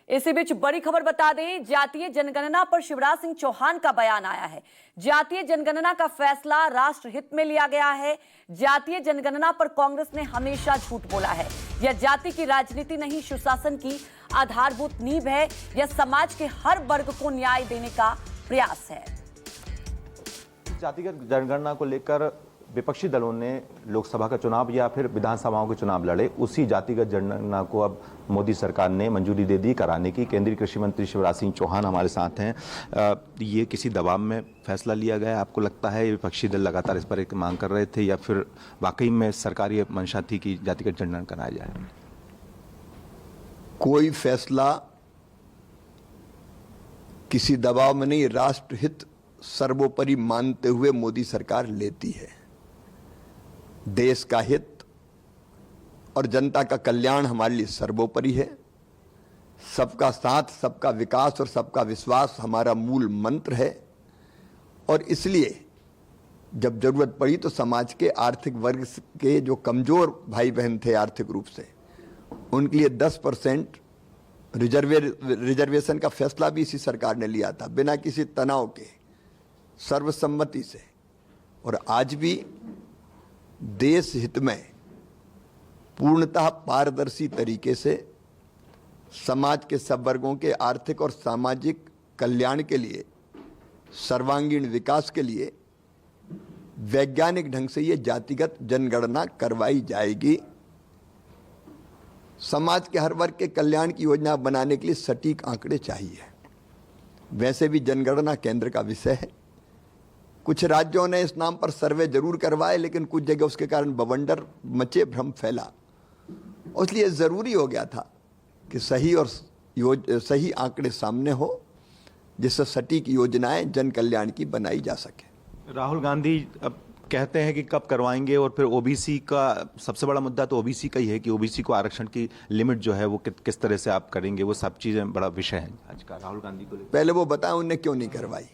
इसी बीच बड़ी खबर बता दें, जातीय जनगणना पर शिवराज सिंह चौहान का बयान आया है। जातीय जनगणना का फैसला राष्ट्र हित में लिया गया है। जातीय जनगणना पर कांग्रेस ने हमेशा झूठ बोला है। यह जाति की राजनीति नहीं, सुशासन की आधारभूत नींव है। यह समाज के हर वर्ग को न्याय देने का प्रयास है। जातिगत जनगणना को लेकर विपक्षी दलों ने लोकसभा का चुनाव या फिर विधानसभाओं के चुनाव लड़े। उसी जातिगत जनगणना को अब मोदी सरकार ने मंजूरी दे दी कराने की। केंद्रीय कृषि मंत्री शिवराज सिंह चौहान हमारे साथ हैं। ये किसी दबाव में फैसला लिया गया, आपको लगता है? विपक्षी दल लगातार इस पर एक मांग कर रहे थे या फिर वाकई में सरकारी मंशा थी कि जातिगत जनगणना कराया जाए? कोई फैसला किसी दबाव में नहीं, राष्ट्रहित सर्वोपरि मानते हुए मोदी सरकार लेती है। देश का हित और जनता का कल्याण हमारे लिए सर्वोपरि है। सबका साथ, सबका विकास और सबका विश्वास हमारा मूल मंत्र है। और इसलिए जब जरूरत पड़ी तो समाज के आर्थिक वर्ग के जो कमजोर भाई बहन थे आर्थिक रूप से, उनके लिए 10% रिजर्वेशन का फैसला भी इसी सरकार ने लिया था, बिना किसी तनाव के, सर्वसम्मति से। और आज भी देश हित में पूर्णतः पारदर्शी तरीके से समाज के सब वर्गों के आर्थिक और सामाजिक कल्याण के लिए, सर्वांगीण विकास के लिए वैज्ञानिक ढंग से ये जातिगत जनगणना करवाई जाएगी। समाज के हर वर्ग के कल्याण की योजना बनाने के लिए सटीक आंकड़े चाहिए। वैसे भी जनगणना केंद्र का विषय है। कुछ राज्यों ने इस नाम पर सर्वे जरूर करवाए, लेकिन कुछ जगह उसके कारण बवंडर मचे, भ्रम फैला। इसलिए जरूरी हो गया था कि सही आंकड़े सामने हो, जिससे सटीक योजनाएं जन कल्याण की बनाई जा सके। राहुल गांधी अब कहते हैं कि कब करवाएंगे, और फिर ओबीसी का सबसे बड़ा मुद्दा तो ओबीसी का ही है कि ओबीसी को आरक्षण की लिमिट जो है वो किस तरह से आप करेंगे, वो सब चीजें बड़ा विषय है आज का राहुल गांधी को। पहले वो बताएं उनने क्यों नहीं करवाई।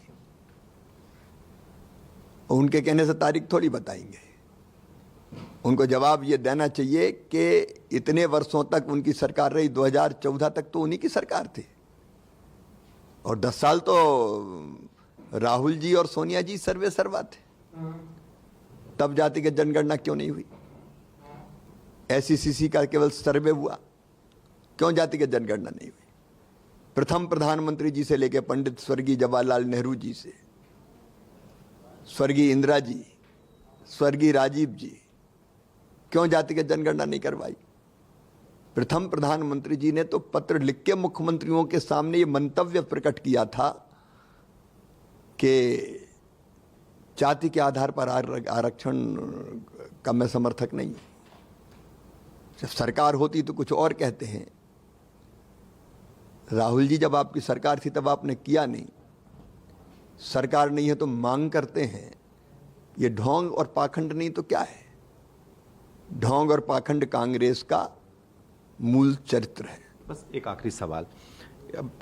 उनके कहने से तारीख थोड़ी बताएंगे। उनको जवाब ये देना चाहिए कि इतने वर्षों तक उनकी सरकार रही, 2014 तक तो उन्हीं की सरकार थी, और 10 साल तो राहुल जी और सोनिया जी सर्वे सर्वा थे। तब जातिगत जनगणना क्यों नहीं हुई? एसईसीसी का केवल सर्वे हुआ, क्यों जातिगत जनगणना नहीं हुई? प्रथम प्रधानमंत्री जी से लेकर पंडित स्वर्गीय जवाहरलाल नेहरू जी से, स्वर्गीय इंदिरा जी, स्वर्गीय राजीव जी, क्यों जातिगत जनगणना नहीं करवाई? प्रथम प्रधानमंत्री जी ने तो पत्र लिख के मुख्यमंत्रियों के सामने ये मंतव्य प्रकट किया था कि जाति के आधार पर आरक्षण का मैं समर्थक नहीं। जब सरकार होती तो कुछ और कहते हैं। राहुल जी, जब आपकी सरकार थी तब आपने किया नहीं। सरकार नहीं है तो मांग करते हैं। ये ढोंग और पाखंड नहीं तो क्या है? ढोंग और पाखंड कांग्रेस का मूल चरित्र है। बस एक आखिरी सवाल,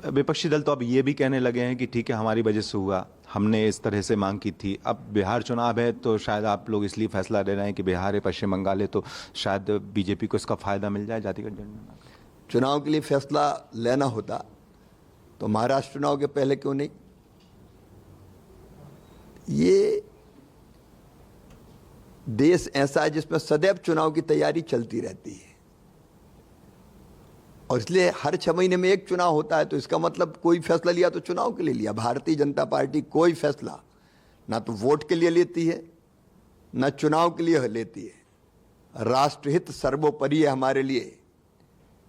विपक्षी दल तो अब ये भी कहने लगे हैं कि ठीक है, हमारी वजह से हुआ, हमने इस तरह से मांग की थी। अब बिहार चुनाव है तो शायद आप लोग इसलिए फैसला ले रहे हैं कि बिहार है, पश्चिम बंगाल है, तो शायद बीजेपी को इसका फायदा मिल जाए जातिगत जनगणना। चुनाव के लिए फैसला लेना होता तो महाराष्ट्र चुनाव के पहले क्यों नहीं? ये देश ऐसा है जिसमें सदैव चुनाव की तैयारी चलती रहती है, और इसलिए हर 6 महीने में एक चुनाव होता है। तो इसका मतलब कोई फैसला लिया तो चुनाव के लिए लिया। भारतीय जनता पार्टी कोई फैसला ना तो वोट के लिए लेती है, ना चुनाव के लिए लेती है। राष्ट्रहित सर्वोपरि है हमारे लिए।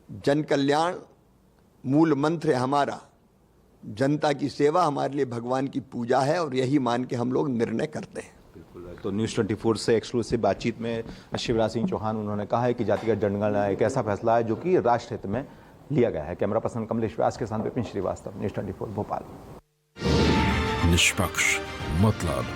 जन कल्याण मूल मंत्र है हमारा। जनता की सेवा हमारे लिए भगवान की पूजा है, और यही मान के हम लोग निर्णय करते हैं। बिल्कुल। तो न्यूज़ 24 से एक्सक्लूसिव बातचीत में शिवराज सिंह चौहान उन्होंने कहा है कि जातिगत जनगणना एक ऐसा फैसला है जो कि राष्ट्र हित में लिया गया है। कैमरा पर्सन कमलेश व्यास के साथ विपिन श्रीवास्तव, न्यूज़ 24 भोपाल। निष्पक्ष मतलब